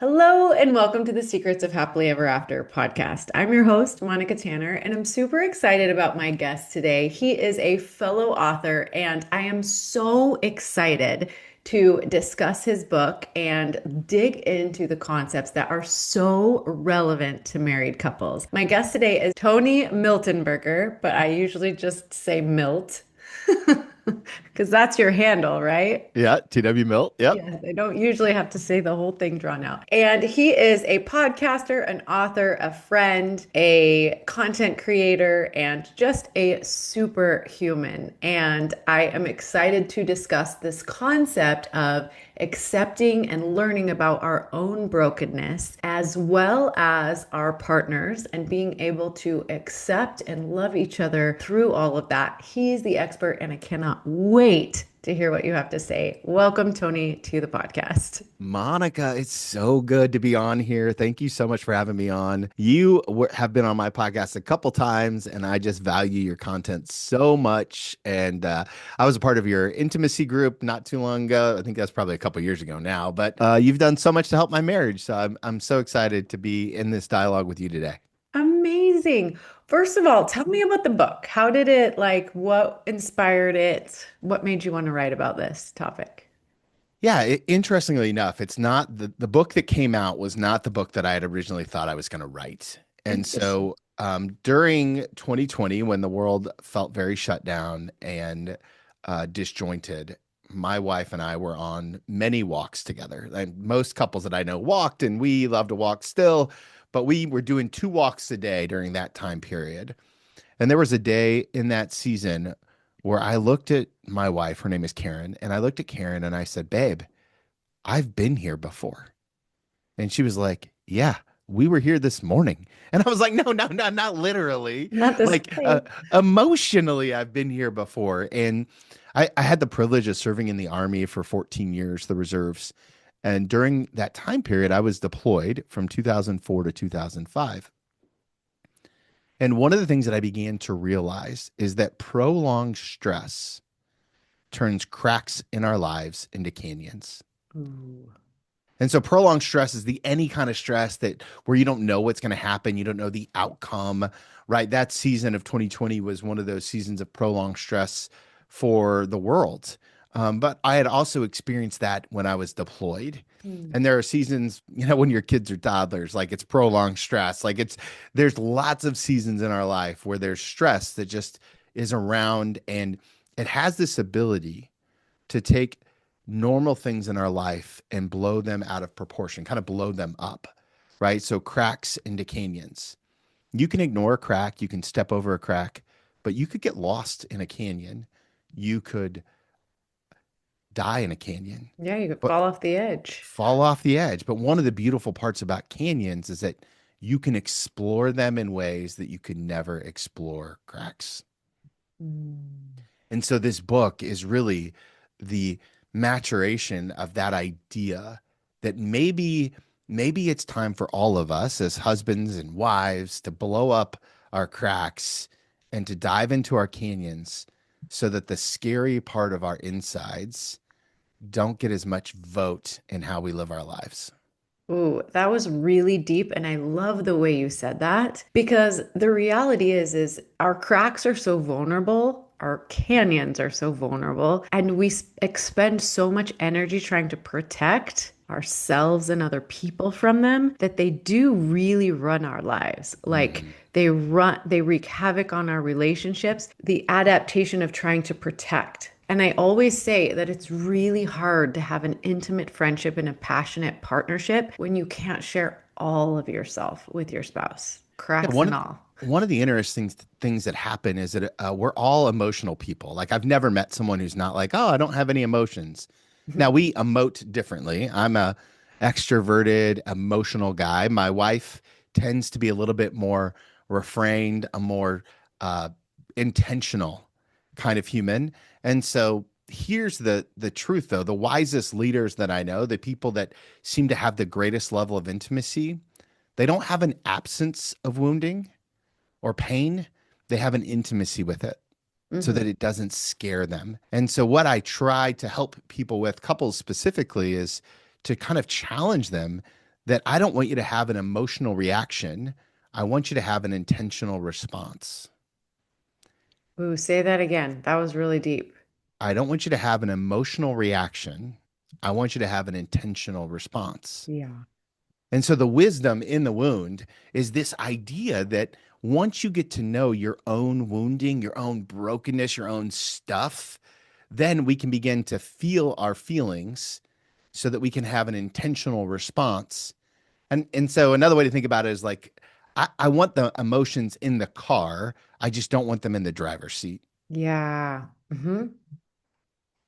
Hello and welcome to the Secrets of Happily Ever After podcast. I'm your host, Monica Tanner, and I'm super excited about my guest today. He is a fellow author, and I am so excited to discuss his book and dig into the concepts that are so relevant to married couples. My guest today is Tony Miltenberger, but I usually just say Milt because that's your handle, right? Yeah, TW Milt. Yep. Yes, I don't usually have to say the whole thing drawn out. And he is a podcaster, an author, a friend, a content creator, and just a superhuman. And I am excited to discuss this concept of accepting and learning about our own brokenness, as well as our partners, and being able to accept and love each other through all of that. He's the expert, and I cannot wait to hear what you have to say. Welcome, Tony, to the podcast. Monica, it's so good to be on here. Thank you so much for having me on. You have been on my podcast a couple times, and I just value your content so much. And I was a part of your intimacy group not too long ago. I think that's probably a couple years ago now, but you've done so much to help my marriage. So I'm so excited to be in this dialogue with you today. Amazing. First of all, tell me about the book. How did it, what inspired it? What made you want to write about this topic? Yeah, interestingly enough, it's not the book that came out was not the book that I had originally thought I was going to write. And Interesting. so during 2020, when the world felt very shut down and disjointed, my wife and I were on many walks together. And most couples that I know walked, and we love to walk still, but we were doing 2 walks a day during that time period. And there was a day in that season where I looked at my wife, her name is Karen, and I looked at Karen and I said, "Babe, I've been here before." And she was like, "Yeah, we were here this morning." And I was like, "No, no, no, not literally. Not the Like same. emotionally, I've been here before." And I had the privilege of serving in the Army for 14 years, the reserves. And during that time period, I was deployed from 2004 to 2005. And one of the things that I began to realize is that prolonged stress turns cracks in our lives into canyons. Ooh. And so prolonged stress is the any kind of stress that where you don't know what's going to happen, you don't know the outcome, right? That season of 2020 was one of those seasons of prolonged stress for the world. But I had also experienced that when I was deployed. Hmm. And there are seasons, when your kids are toddlers, like it's prolonged stress. There's lots of seasons in our life where there's stress that just is around, and it has this ability to take normal things in our life and blow them out of proportion, kind of blow them up, right? So cracks into canyons. You can ignore a crack, you can step over a crack, but you could get lost in a canyon. You could die in a canyon, Yeah, you could but fall off the edge. fall off the edge. But one of the beautiful parts about canyons is that you can explore them in ways that you could never explore cracks. Mm. And so this book is really the maturation of that idea that maybe it's time for all of us as husbands and wives to blow up our cracks and to dive into our canyons so that the scary part of our insides don't get as much vote in how we live our lives. Ooh, that was really deep, and I love the way you said that because the reality is our cracks are so vulnerable, our canyons are so vulnerable, and we expend so much energy trying to protect ourselves and other people from them that they do really run our lives. Like Mhm. they wreak havoc on our relationships, the adaptation of trying to protect. And I always say that it's really hard to have an intimate friendship and a passionate partnership when you can't share all of yourself with your spouse, Yeah, cracks and all. one of the interesting things that happen is that we're all emotional people. Like I've never met someone who's not like, "Oh, I don't have any emotions." Now we emote differently. I'm a extroverted, emotional guy. My wife tends to be a little bit more refrained, a more uh, intentional kind of human. And so here's the truth, though: the wisest leaders that I know, the people that seem to have the greatest level of intimacy, they don't have an absence of wounding or pain. They have an intimacy with it so Hmm. that it doesn't scare them. And so, what I try to help people with, couples specifically, is to kind of challenge them that I don't want you to have an emotional reaction. I want you to have an intentional response. Ooh, say that again. That was really deep. I don't want you to have an emotional reaction. I want you to have an intentional response. Yeah. And so the wisdom in the wound is this idea that once you get to know your own wounding, your own brokenness, your own stuff, then we can begin to feel our feelings so that we can have an intentional response. And so another way to think about it is like I want the emotions in the car. I just don't want them in the driver's seat. Yeah.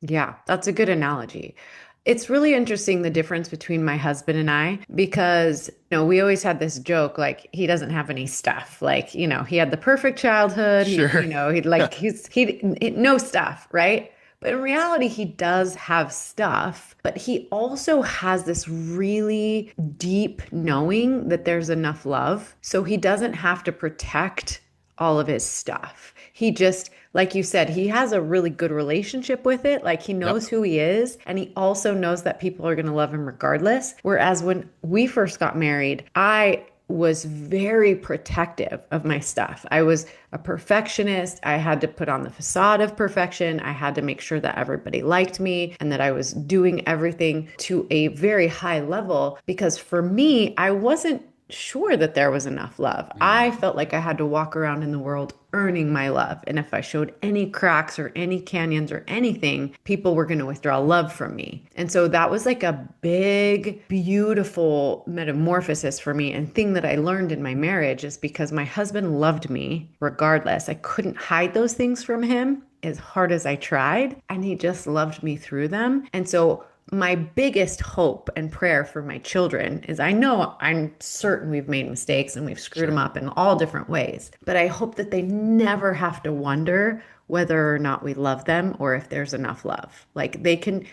Yeah, that's a good analogy. It's really interesting the difference between my husband and I because, we always had this joke like he doesn't have any stuff. Like, he had the perfect childhood. Sure. He'd like he no stuff, right? But in reality, he does have stuff, but he also has this really deep knowing that there's enough love. So he doesn't have to protect all of his stuff. He just, like you said, he has a really good relationship with it. Like he Yep. knows who he is, and he also knows that people are going to love him regardless. Whereas when we first got married, I was very protective of my stuff. I was a perfectionist. I had to put on the facade of perfection. I had to make sure that everybody liked me and that I was doing everything to a very high level because for me, I wasn't sure that there was enough love. I Mm. felt like I had to walk around in the world earning my love. And if I showed any cracks or any canyons or anything, people were going to withdraw love from me. And so that was like a big, beautiful metamorphosis for me and thing that I learned in my marriage is because my husband loved me regardless. I couldn't hide those things from him as hard as I tried, and he just loved me through them. And so my biggest hope and prayer for my children is I know I'm certain we've made mistakes and we've screwed them Sure. up in all different ways, but I hope that they never have to wonder whether or not we love them or if there's enough love. Like they can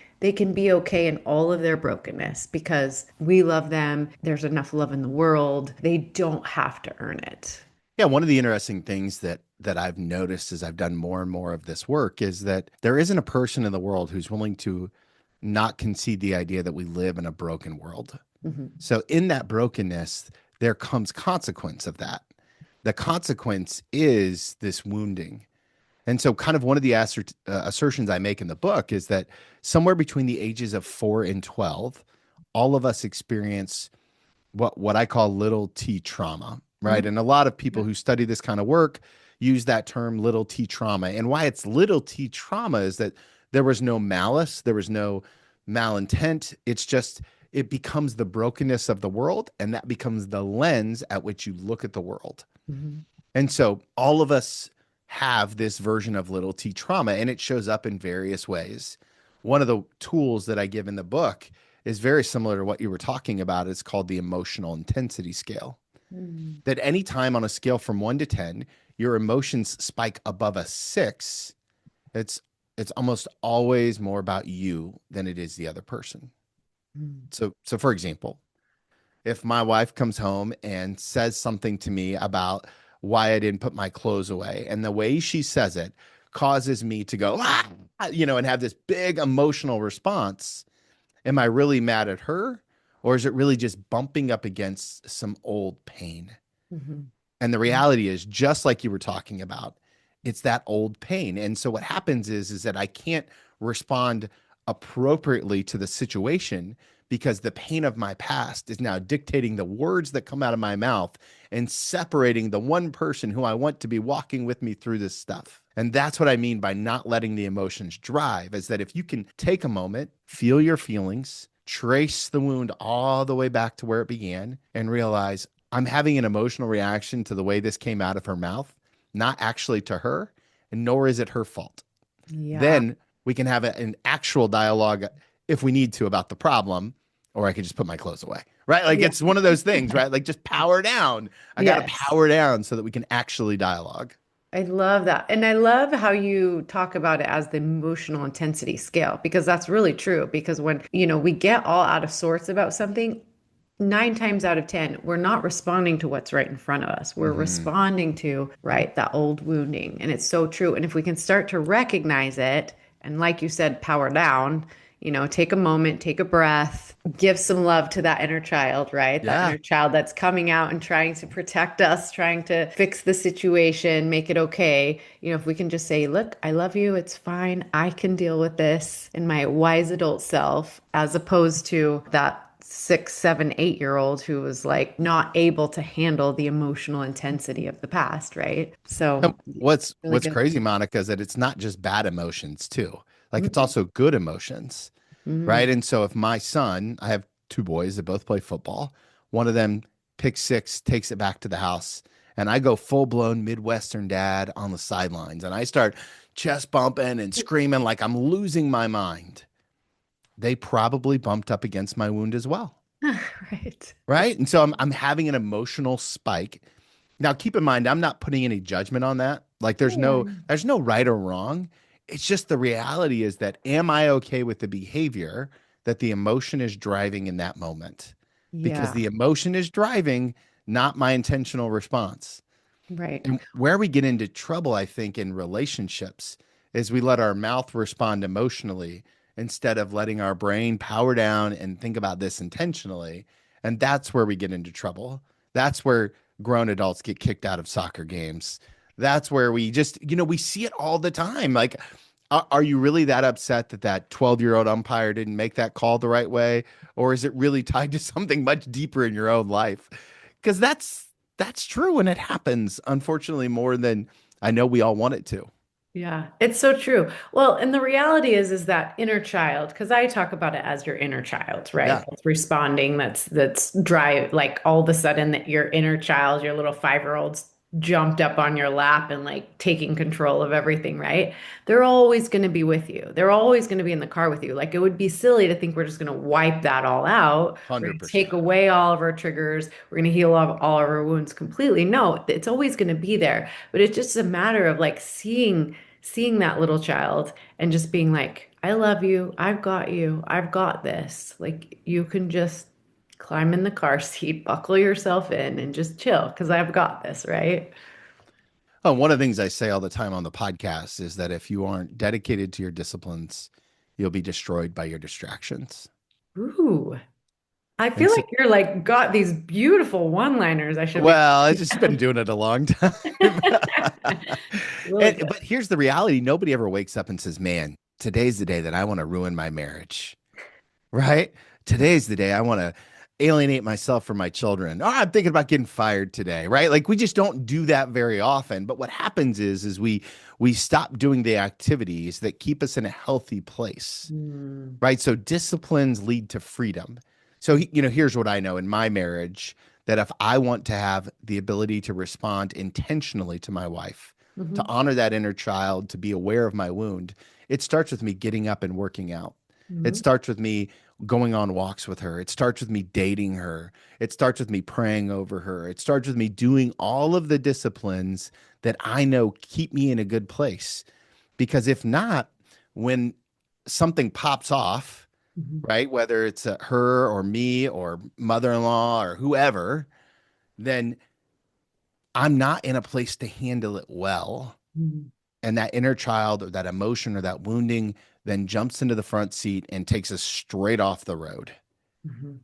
be okay in all of their brokenness because we love them. There's enough love in the world. They don't have to earn it. Yeah, one of the interesting things that I've noticed as I've done more and more of this work is that there isn't a person in the world who's willing to not concede the idea that we live in a broken world. Mhm. So in that brokenness, there comes consequence of that. The consequence is this wounding. And so kind of one of the assertions I make in the book is that somewhere between the ages of 4 and 12, all of us experience what I call little t trauma, right? Mhm. And a lot of people Yeah. who study this kind of work use that term little t trauma. And why it's little t trauma is that there was no malice, there was no malintent. It's just it becomes the brokenness of the world, and that becomes the lens at which you look at the world. Mhm. And so all of us have this version of little t trauma, and it shows up in various ways. One of the tools that I give in the book is very similar to what you were talking about. It's called the emotional intensity scale. Mhm. That any time on a scale from 1 to 10, your emotions spike above a 6, it's it's almost always more about you than it is the other person. Mhm. So for example, if my wife comes home and says something to me about why I didn't put my clothes away, and the way she says it causes me to go, ah, and have this big emotional response. Am I really mad at her? Or is it really just bumping up against some old pain? Mhm. And the Mhm. reality is, just like you were talking about, it's that old pain. And so what happens is that I can't respond appropriately to the situation because the pain of my past is now dictating the words that come out of my mouth and separating the one person who I want to be walking with me through this stuff. And that's what I mean by not letting the emotions drive, is that if you can take a moment, feel your feelings, trace the wound all the way back to where it began, and realize I'm having an emotional reaction to the way this came out of her mouth, not actually to her, and nor is it her fault. Yeah. Then we can have an actual dialogue if we need to about the problem, or I could just put my clothes away, right? Like Yeah. it's one of those things, right? Like just power down. I got to Yes. power down so that we can actually dialogue. I love that. And I love how you talk about it as the emotional intensity scale, because that's really true. Because when, we get all out of sorts about something, 9 times out of 10, we're not responding to what's right in front of us. We're Hmm. responding to, right, that old wounding. And it's so true. And if we can start to recognize it, and like you said, power down, take a moment, take a breath, give some love to that inner child, right? That Yeah. inner child that's coming out and trying to protect us, trying to fix the situation, make it okay. If we can just say, look, I love you, it's fine, I can deal with this in my wise adult self, as opposed to that 6, 7, 8 year old who was like not able to handle the emotional intensity of the past, right? So, And really what's good. crazy, Monica, is that it's not just bad emotions too. Like it's Mm-hmm. also good emotions, Mm-hmm. right? And so if my son, I have two boys that both play football, one of them picks six, takes it back to the house, and I go full blown Midwestern dad on the sidelines, and I start chest bumping and screaming like I'm losing my mind. They probably bumped up against my wound as well, Right. right? And so I'm having an emotional spike. Now, keep in mind, I'm not putting any judgment on that. Like Yeah. there's no right or wrong. It's just the reality is that am I okay with the behavior that the emotion is driving in that moment? Because Yeah. the emotion is driving, not my intentional response. Right. And where we get into trouble, I think, in relationships is we let our mouth respond emotionally instead of letting our brain power down and think about this intentionally. And that's where we get into trouble. That's where grown adults get kicked out of soccer games. That's where we just, we see it all the time. Like, are you really that upset that that 12-year-old umpire didn't make that call the right way? Or is it really tied to something much deeper in your own life? Because that's true and it happens, unfortunately, more than I know we all want it to. Yeah, it's so true. Well, and the reality is that inner child, because I talk about it as your inner child, right? Yeah, That's responding, that's drive, like all of a sudden that your inner child, your little 5 year olds jumped up on your lap and like taking control of everything, right? They're always going to be with you. They're always going to be in the car with you. Like it would be silly to think we're just going to wipe that all out. We're going to take 100%. away all of our triggers. We're going to heal all of our wounds completely. No, it's always going to be there. But it's just a matter of like seeing that little child and just being like, I love you. I've got you. I've got this. Like you can just climb in the car seat, buckle yourself in and just chill because I've got this, right? Oh, one of the things I say all the time on the podcast is that if you aren't dedicated to your disciplines, you'll be destroyed by your distractions. Ooh. I And feel so, like you're like got these beautiful one-liners I should be well, I've just been doing it a long time. really good. But here's the reality. Nobody ever wakes up and says, man, today's the day that I want to ruin my marriage. Right? Today's the day I want to alienate myself from my children. Oh, I'm thinking about getting fired today, right? Like we just don't do that very often. But what happens is we stop doing the activities that keep us in a healthy place, Hmm. right? So disciplines lead to freedom. So here's what I know in my marriage that if I want to have the ability to respond intentionally to my wife, to Mhm. honor that inner child, to be aware of my wound, it starts with me getting up and working out. It Mhm. starts with me going on walks with her. It starts with me dating her. It starts with me praying over her. It starts with me doing all of the disciplines that I know keep me in a good place. Because if not, when something pops off, Mhm. right, whether it's her or me or mother-in-law or whoever, then I'm not in a place to handle it well. Mhm. And that inner child or that emotion or that wounding then jumps into the front seat and takes us straight off the road. Mhm.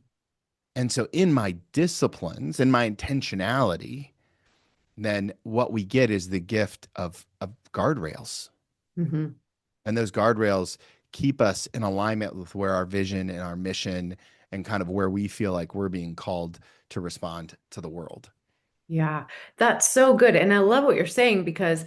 And so, in my disciplines and my intentionality, then what we get is the gift of guardrails. Mhm. And those guardrails keep us in alignment with where our vision and our mission and kind of where we feel like we're being called to respond to the world. Yeah, that's so good. And I love what you're saying because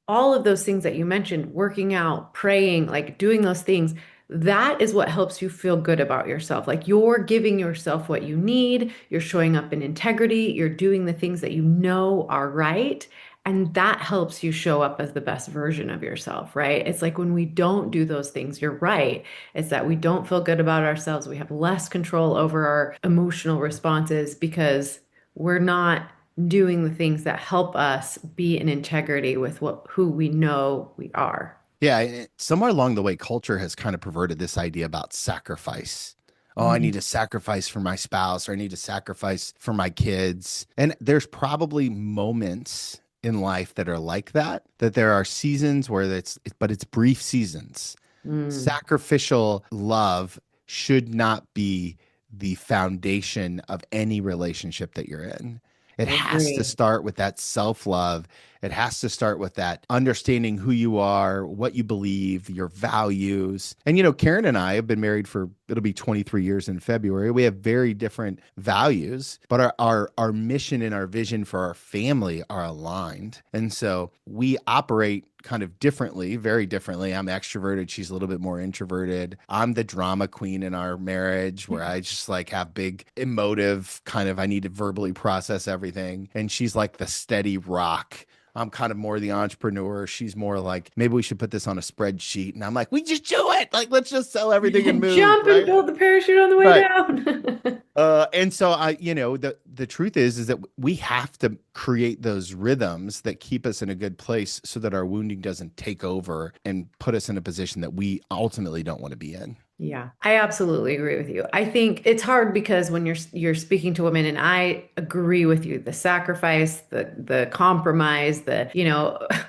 all of those things that you mentioned, working out, praying, like doing those things, that is what helps you feel good about yourself. Like you're giving yourself what you need, you're showing up in integrity, you're doing the things that you know are right. And that helps you show up as the best version of yourself, right? It's like when we don't do those things, you're right. It's that we don't feel good about ourselves. We have less control over our emotional responses because we're not doing the things that help us be in integrity with who we know we are. Yeah, somewhere along the way, culture has kind of perverted this idea about sacrifice. Oh, I need Mhm. to sacrifice for my spouse, or I need to sacrifice for my kids. And there's probably moments in life that are like that, that there are seasons where but it's brief seasons. Mm, Sacrificial love should not be the foundation of any relationship that you're in. It I has to agree. start with that self love. It has to start with that understanding who you are, what you believe, your values. And, Karen and I have been married for, it'll be 23 years in February. We have very different values, but our mission and our vision for our family are aligned. And so we operate kind of differently, very differently. I'm extroverted. She's a little bit more introverted. I'm the drama queen in our marriage where I just like have big emotive kind of, I need to verbally process everything. And she's like the steady rock. I'm kind of more the entrepreneur. She's more like, maybe we should put this on a spreadsheet. And I'm like, we just do it. Like, let's just sell everything and move, Jump and right? build the parachute on the way Right. down. And so the truth is that we have to create those rhythms that keep us in a good place so that our wounding doesn't take over and put us in a position that we ultimately don't want to be in. Yeah, I absolutely agree with you. I think it's hard because when you're speaking to women, and I agree with you, the sacrifice, the compromise,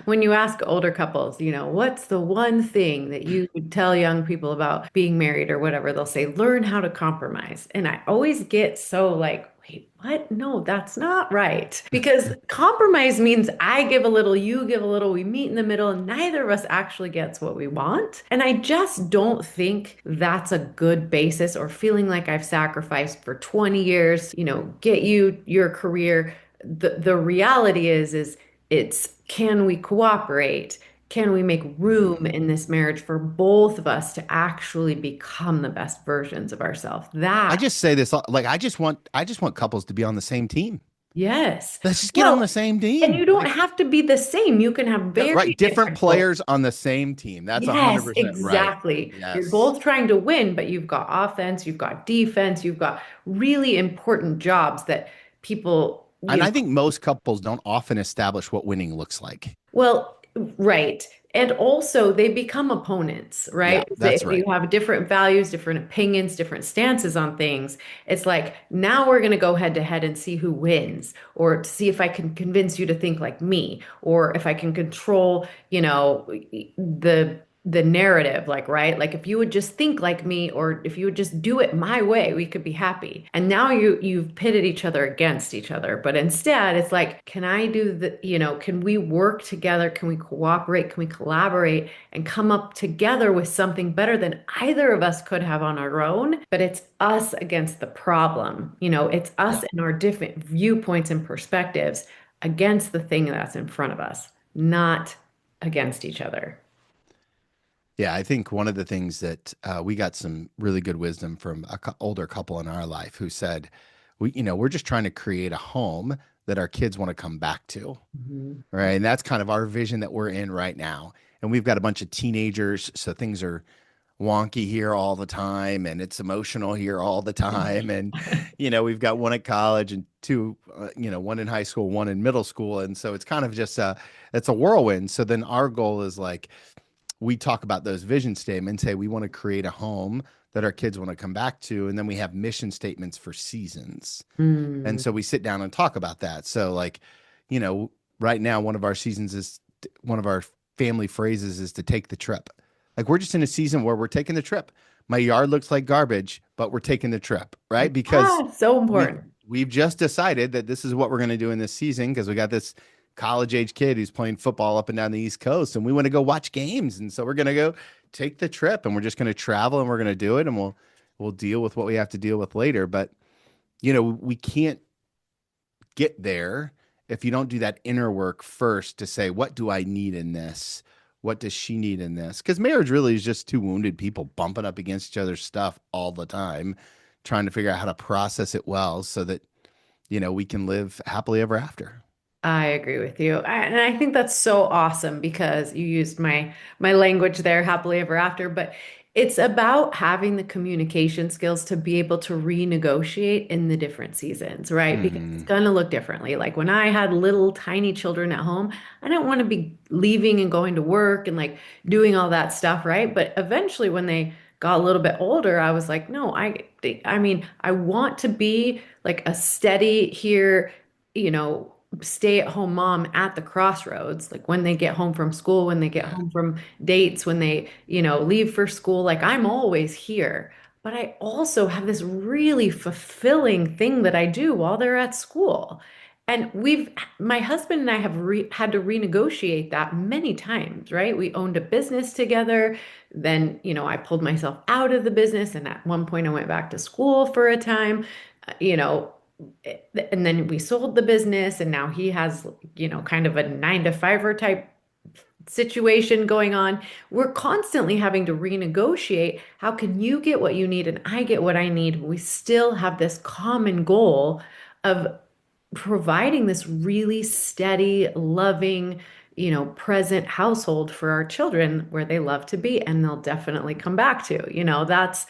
when you ask older couples, what's the one thing that you would tell young people about being married or whatever, they'll say, learn how to compromise. And I always get so like, wait, what? No, that's not right. Because compromise means I give a little, you give a little, we meet in the middle, and neither of us actually gets what we want. And I just don't think that's a good basis, or feeling like I've sacrificed for 20 years, get you your career. The reality is it's, can we cooperate? Can we make room Mhm. in this marriage for both of us to actually become the best versions of ourselves? I That just say this like I just want couples to be on the same team. Yes. Let's just get on Well, the same and you team. don't Like, have to be the same. You can have yeah, right, very different different goals. players on the same team. That's Yes, 100% right. exactly. You're Yes. both trying to win, but you've got offense, you've got defense, you've got really important jobs that people, And I think most couples don't often establish what winning looks like. well, right. And also, they become opponents, Yeah, right? that's If you right. have different values, different opinions, different stances on things, it's like now we're going to go head to head and see who wins, or to see if I can convince you to think like me, or if I can control, the narrative, like, right? Like if you would just think like me, or if you would just do it my way, we could be happy. And now you've pitted each other against each other. But instead, it's like, can I do can we work together? Can we cooperate? Can we collaborate and come up together with something better than either of us could have on our own? But it's us against the problem. It's us Yeah. and our different viewpoints and perspectives against the thing that's in front of us, not against each other. Yeah, I think one of the things that we got some really good wisdom from a older couple in our life who said, we're just trying to create a home that our kids want to come back to. Mhm. Right. And that's kind of our vision that we're in right now. And we've got a bunch of teenagers. So things are wonky here all the time and it's emotional here all the time. And, we've got one at college and two, one in high school, one in middle school. And so it's kind of just it's a whirlwind. So then our goal is like, we talk about those vision statements. Hey, we want to create a home that our kids want to come back to. And then we have mission statements for seasons. And Mm. so we sit down and talk about that. So like, you know, right now, one of our family phrases is to take the trip. Like we're just in a season where we're taking the trip. My yard looks like garbage, but we're taking the trip, right? Because So we important. we've just decided that this is what we're going to do in this season because we got this college age kid who's playing football up and down the East Coast and we want to go watch games. And so we're going to go take the trip and we're just going to travel and we're going to do it and we'll deal with what we have to deal with later. But we can't get there if you don't do that inner work first to say, what do I need in this? What does she need in this? Because marriage really is just two wounded people bumping up against each other's stuff all the time, trying to figure out how to process it well so that, we can live happily ever after. I agree with you. And I think that's so awesome because you used my language there, happily ever after, but it's about having the communication skills to be able to renegotiate in the different seasons, right? Because it's Hmm. going to look differently. Like when I had little tiny children at home, I didn't want to be leaving and going to work and like doing all that stuff, right? But eventually when they got a little bit older, I was like, no, I mean, I want to be like a steady here, stay-at-home mom at the crossroads, like when they get home from school, when they get Yeah. home from dates, when they, leave for school, like I'm always here. But I also have this really fulfilling thing that I do while they're at school. And my husband and I have had to renegotiate that many times, right? We owned a business together. Then, I pulled myself out of the business. And at one point, I went back to school for a time. Uh, you know, and then we sold the business, and now he has, kind of a 9 to 5 type situation going on. We're constantly having to renegotiate. How can you get what you need and I get what I need? We still have this common goal of providing this really steady, loving, present household for our children where they love to be and they'll definitely come back to. That's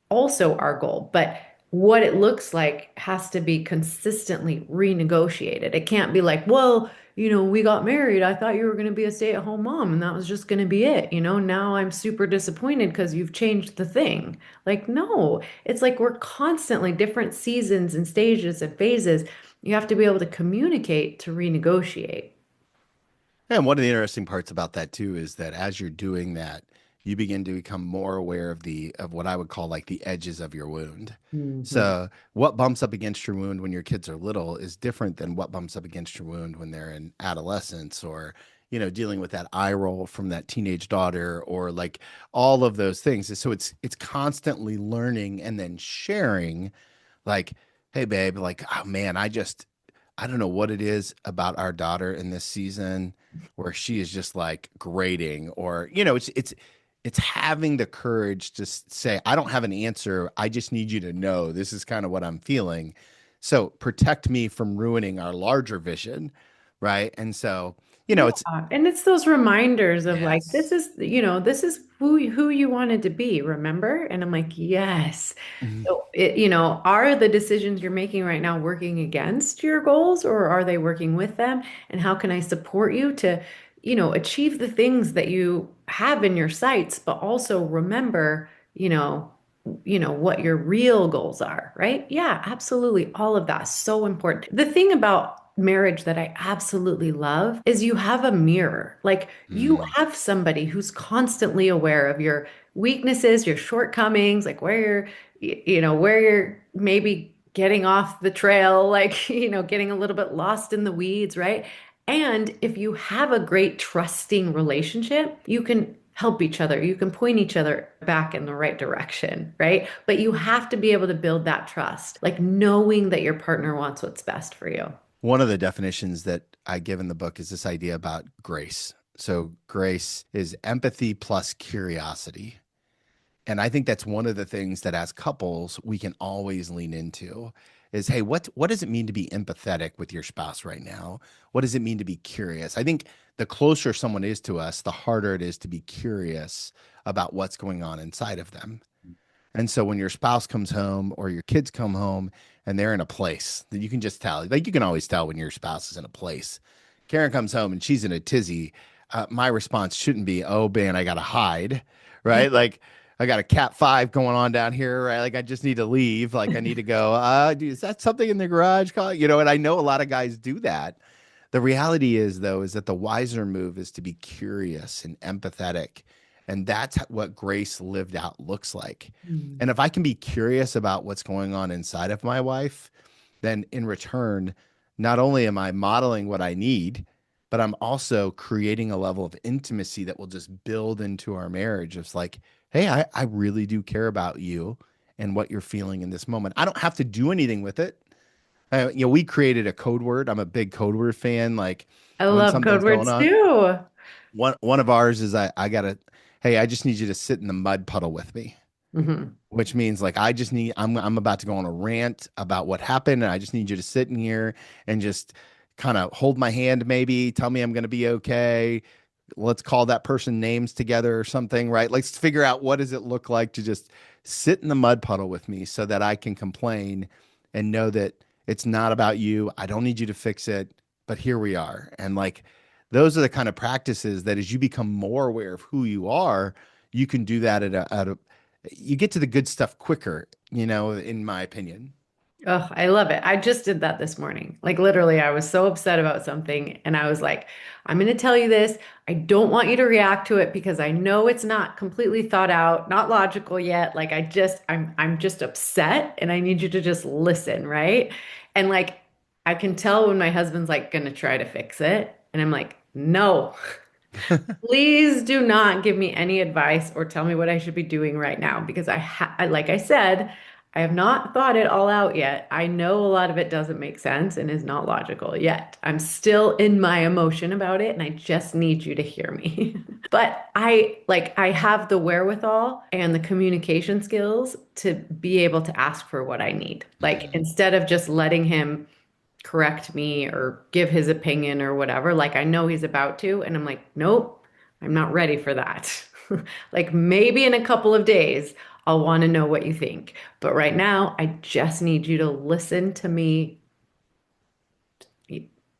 also our goal. But what it looks like has to be consistently renegotiated. It can't be like, well, we got married. I thought you were going to be a stay-at-home mom and that was just going to be it. Now I'm super disappointed because you've changed the thing. Like, no, it's like we're constantly different seasons and stages and phases. You have to be able to communicate to renegotiate. And one of the interesting parts about that too is that as you're doing that, you begin to become more aware of what I would call like the edges of your wound. Mhm. So what bumps up against your wound when your kids are little is different than what bumps up against your wound when they're in adolescence or, dealing with that eye roll from that teenage daughter or like all of those things. So it's constantly learning and then sharing like, hey babe, like, oh man, I don't know what it is about our daughter in this season where she is just like grating or it's having the courage to say I don't have an answer. I just need you to know this is kind of what I'm feeling. So protect me from ruining our larger vision, right? And so, Yeah, it's and it's those reminders of like yes. this is who you wanted to be, remember? And I'm like, yes. Mhm. So are the decisions you're making right now working against your goals or are they working with them? And how can I support you to, achieve the things that you have in your sights, but also remember, what your real goals are, right? Yeah, absolutely. All of that is so important. The thing about marriage that I absolutely love is you have a mirror. Like you Mm. have somebody who's constantly aware of your weaknesses, your shortcomings, like where you're maybe getting off the trail, like, getting a little bit lost in the weeds, right? And if you have a great trusting relationship, you can help each other. You can point each other back in the right direction, right? But you have to be able to build that trust, like knowing that your partner wants what's best for you. One of the definitions that I give in the book is this idea about grace. So grace is empathy plus curiosity. And I think that's one of the things that as couples we can always lean into is, hey, what does it mean to be empathetic with your spouse right now? What does it mean to be curious? I think the closer someone is to us, the harder it is to be curious about what's going on inside of them. And so when your spouse comes home or your kids come home and they're in a place that you can just tell, like you can always tell when your spouse is in a place. Karen comes home and she's in a tizzy. My response shouldn't be, oh man, I got to hide, right? Like I got a cat five going on down here, right? Like I just need to leave. Like I need to go, is that something in the garage? And I know a lot of guys do that. The reality is, though, is that the wiser move is to be curious and empathetic. And that's what grace lived out looks like. And Mm. if I can be curious about what's going on inside of my wife, then in return, not only am I modeling what I need, but I'm also creating a level of intimacy that will just build into our marriage. It's like, hey, I really do care about you and what you're feeling in this moment. I don't have to do anything with it. We created a code word. I'm a big code word fan. Like I when love code something's going words on, too. one of ours is I gotta, hey, I just need you to sit in the mud puddle with me, Hmm. which means like I'm about to go on a rant about what happened, and I just need you to sit in here and just kind of hold my hand, maybe tell me I'm gonna be okay. Let's call that person names together or something, right? Let's figure out what does it look like to just sit in the mud puddle with me so that I can complain and know that it's not about you. I don't need you to fix it, but here we are. And like those are the kind of practices that as you become more aware of who you are, you can do that you get to the good stuff quicker, in my opinion. Oh, I love it. I just did that this morning. Like literally, I was so upset about something and I was like, I'm going to tell you this. I don't want you to react to it because I know it's not completely thought out, not logical yet. Like I'm just upset and I need you to just listen, right? And like I can tell when my husband's like going to try to fix it and I'm like, "No. Please do not give me any advice or tell me what I should be doing right now because like I said, I have not thought it all out yet. I know a lot of it doesn't make sense and is not logical yet. I'm still in my emotion about it and I just need you to hear me." But I have the wherewithal and the communication skills to be able to ask for what I need. Like Mhm. instead of just letting him correct me or give his opinion or whatever. Like I know he's about to, and I'm like, nope, I'm not ready for that. Like maybe in a couple of days, I'll want to know what you think. But right now, I just need you to listen to me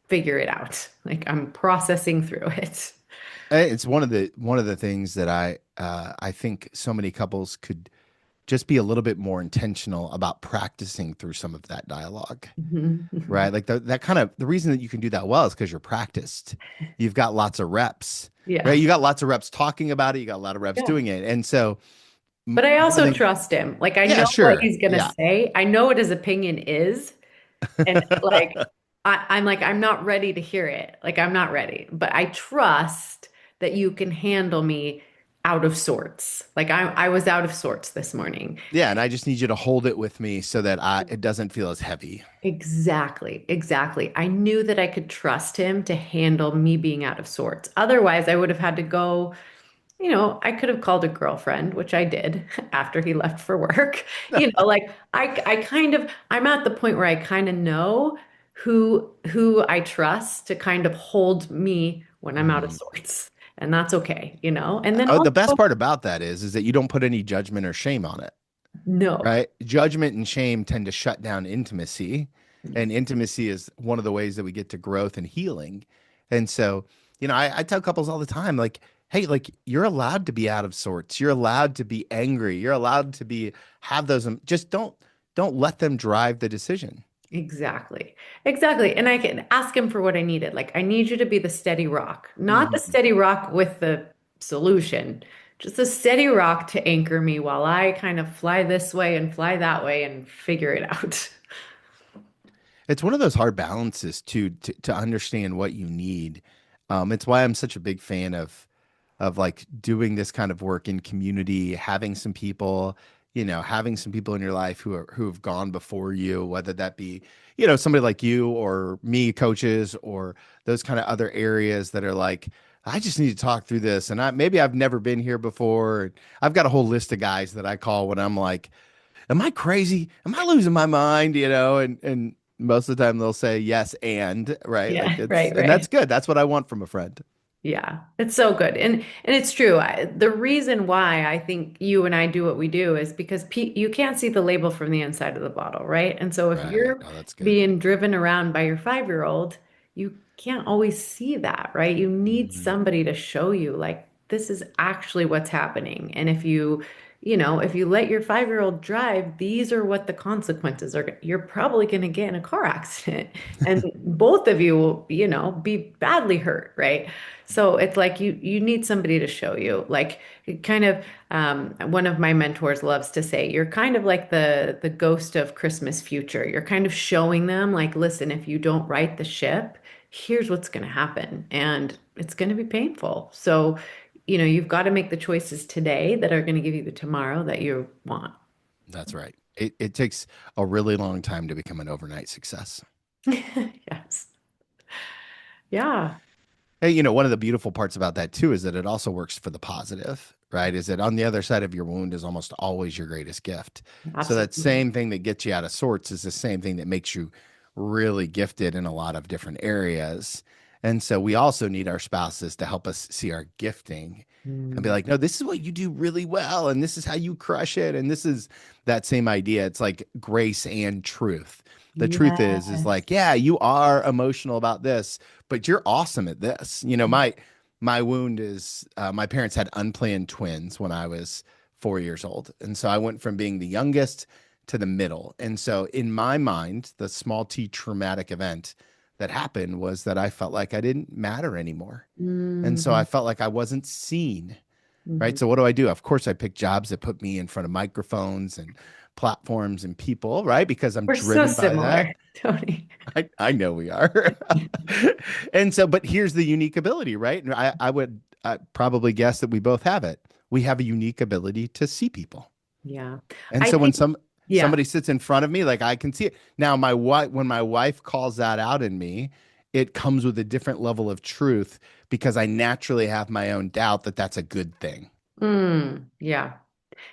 figure it out. Like I'm processing through it. It's one of the things that I think so many couples could just be a little bit more intentional about practicing through some of that dialogue, right? Mhm. Like that kind of the reason that you can do that well is because you're practiced. You've got lots of reps, right? Yeah. You got lots of reps talking about it. You got a lot of reps Yeah. doing it, and so But I one of also the trust him. Like I yeah, know what sure, he's gonna yeah. say. I know what his opinion is. And like I'm like, I'm not ready to hear it. Like I'm not ready. But I trust that you can handle me out of sorts. Like I was out of sorts this morning. Yeah, and I just need you to hold it with me so that I it doesn't feel as heavy. Exactly, exactly. I knew that I could trust him to handle me being out of sorts. Otherwise, I would have had to go. I could have called a girlfriend, which I did after he left for work. Like I'm at the point where I kind of know who I trust to kind of hold me when I'm out of Mhm. sorts. And that's okay. And then Oh, the best also, part about that is that you don't put any judgment or shame on it, no. right? Judgment and shame tend to shut down intimacy, and intimacy is one of the ways that we get to growth and healing. And so, I tell couples all the time, like, hey, like you're allowed to be out of sorts. You're allowed to be angry. You're allowed to be have those. Just don't let them drive the decision. Exactly. Exactly. And I can ask him for what I needed. Like, I need you to be the steady rock, not the Mhm. steady rock with the solution, just a steady rock to anchor me while I kind of fly this way and fly that way and figure it out. It's one of those hard balances to understand what you need. It's why I'm such a big fan of like doing this kind of work in community, having some people in your life who have gone before you, whether that be, somebody like you or me, coaches, or those kind of other areas that are like, I just need to talk through this. And maybe I've never been here before. I've got a whole list of guys that I call when I'm like, am I crazy? Am I losing my mind? And most of the time they'll say yes and right. Like Yeah, right, and that's right. good. That's what I want from a friend. Yeah, it's so good. And it's true. The reason why I think you and I do what we do is because you can't see the label from the inside of the bottle, right? And so if Right. you're Oh, that's good. being driven around by your 5-year-old, you can't always see that, right? You need Mhm. somebody to show you like this is actually what's happening. And if you let your 5-year-old drive, these are what the consequences are. You're probably going to get in a car accident and both of you will be badly hurt, right? So it's like you need somebody to show you. Like kind of one of my mentors loves to say, you're kind of like the ghost of Christmas future. You're kind of showing them like, listen, if you don't right the ship, here's what's going to happen, and it's going to be painful. So, you've got to make the choices today that are going to give you the tomorrow that you want. That's right. It takes a really long time to become an overnight success. Yes. Yeah. Hey, one of the beautiful parts about that too is that it also works for the positive, right? Is that on the other side of your wound is almost always your greatest gift. So that Absolutely. same thing that gets you out of sorts is the same thing that makes you really gifted in a lot of different areas. And so we also need our spouses to help us see our gifting and be Mm. like, no, this is what you do really well, and this is how you crush it. And this is that same idea. It's like grace and truth. The truth is Yes. like, yeah, you are emotional about this, but you're awesome at this. My wound is my parents had unplanned twins when I was 4 years old, and so I went from being the youngest to the middle. And so in my mind, the small t traumatic event that happened was that I felt like I didn't matter anymore. And so I Mhm. felt like I wasn't seen, right? Mhm. So what do I do? Of course, I pick jobs that put me in front of microphones and platforms and people, right? Because I'm We're so driven by that. similar, Tony. I know we are. And so, but here's the unique ability, right? And I would probably guess that we both have it. We have a unique ability to see people. Yeah. And I so when think, yeah. somebody sits in front of me, like I can see it. Now, my wife, when my wife calls that out in me, it comes with a different level of truth because I naturally have my own doubt that that's a good thing. Yeah.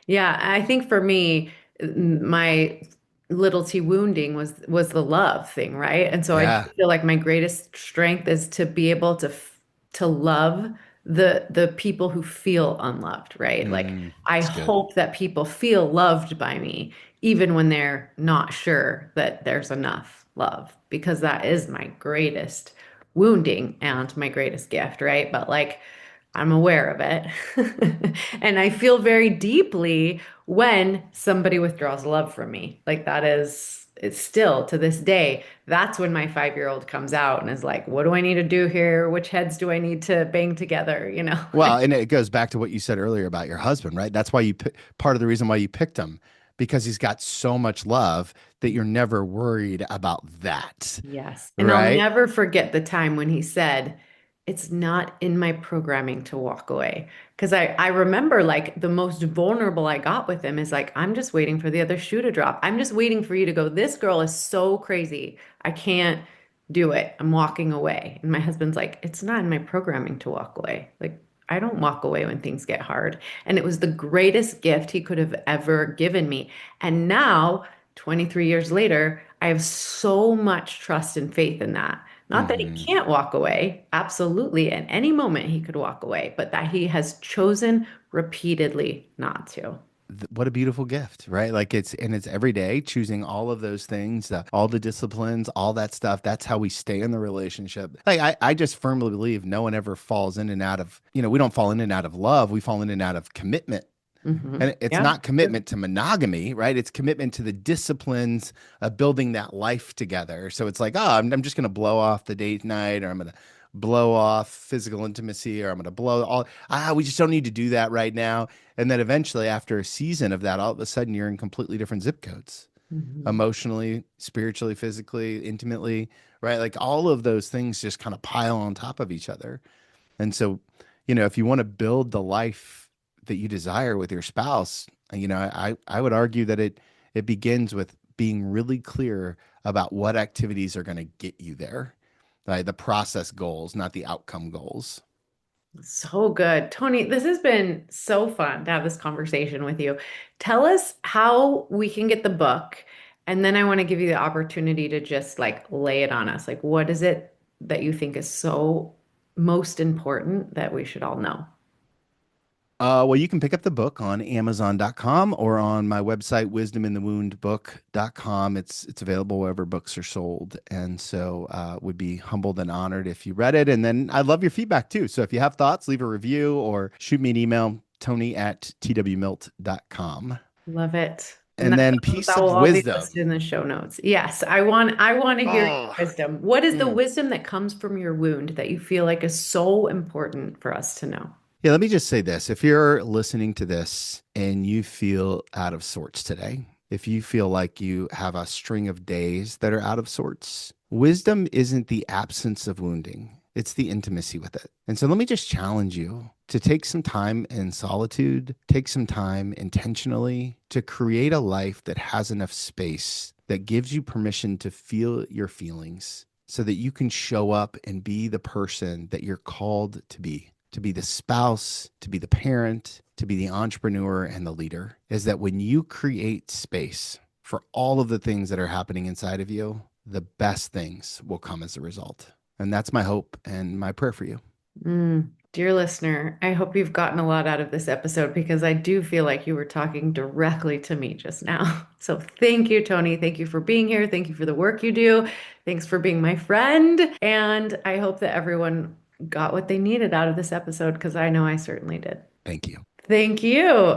Yeah, I think for me, my little t wounding was the love thing, right? And so I do Yeah. feel like my greatest strength is to be able to love the people who feel unloved, right? Like I It's good. hope that people feel loved by me, even when they're not sure that there's enough love, because that is my greatest wounding and my greatest gift, right? But like I'm aware of it. And I feel very deeply when somebody withdraws love from me. Like that is, it's still to this day, that's when my 5-year-old comes out and is like, what do I need to do here? Which heads do I need to bang together? You know? Well, and it goes back to what you said earlier about your husband, right? That's why part of the reason why you picked him because he's got so much love that you're never worried about that, Yes. And I'll right? never forget the time when he said, it's not in my programming to walk away. Because I remember like the most vulnerable I got with him is like, I'm just waiting for the other shoe to drop. I'm just waiting for you to go, this girl is so crazy. I can't do it. I'm walking away. And my husband's like, it's not in my programming to walk away. Like, I don't walk away when things get hard. And it was the greatest gift he could have ever given me. And now, 23 years later, I have so much trust and faith in that. Not that he Hmm. can't walk away. Absolutely. At any moment, he could walk away, but that he has chosen repeatedly not to. What a beautiful gift, right? Like it's every day choosing all of those things, all the disciplines, all that stuff. That's how we stay in the relationship. Like I just firmly believe no one ever falls in and out of, we don't fall in and out of love. We fall in and out of commitment. And it's Yeah. not commitment to monogamy, right? It's commitment to the disciplines of building that life together. So it's like, oh, I'm just going to blow off the date night, or I'm going to blow off physical intimacy, or I'm going to blow all. We just don't need to do that right now. And then eventually, after a season of that, all of a sudden you're in completely different zip codes, Mhm. emotionally, spiritually, physically, intimately, right? Like all of those things just kind of pile on top of each other. And so, if you want to build the life that you desire with your spouse, I would argue that it begins with being really clear about what activities are going to get you there. Right? The process goals, not the outcome goals. So good. Tony, this has been so fun to have this conversation with you. Tell us how we can get the book, and then I want to give you the opportunity to just like lay it on us. Like, what is it that you think is so most important that we should all know? Well, you can pick up the book on Amazon.com or on my website, wisdominthewoundbook.com. It's available wherever books are sold. And so would be humbled and honored if you read it. And then I love your feedback too. So if you have thoughts, leave a review or shoot me an email, tony@twmilt.com. Love it. And And then that piece will of all be listed in wisdom. the show notes. Yes, I want to hear your Oh, wisdom. What is the mm. wisdom that comes from your wound that you feel like is so important for us to know? Yeah, let me just say this. If you're listening to this and you feel out of sorts today, if you feel like you have a string of days that are out of sorts, wisdom isn't the absence of wounding, it's the intimacy with it. And so let me just challenge you to take some time in solitude, take some time intentionally to create a life that has enough space that gives you permission to feel your feelings so that you can show up and be the person that you're called to be the spouse, to be the parent, to be the entrepreneur and the leader, is that when you create space for all of the things that are happening inside of you, the best things will come as a result. And that's my hope and my prayer for you. Dear listener, I hope you've gotten a lot out of this episode because I do feel like you were talking directly to me just now. So thank you, Tony. Thank you for being here. Thank you for the work you do. Thanks for being my friend. And I hope that everyone got what they needed out of this episode because I know I certainly did. Thank you. Thank you.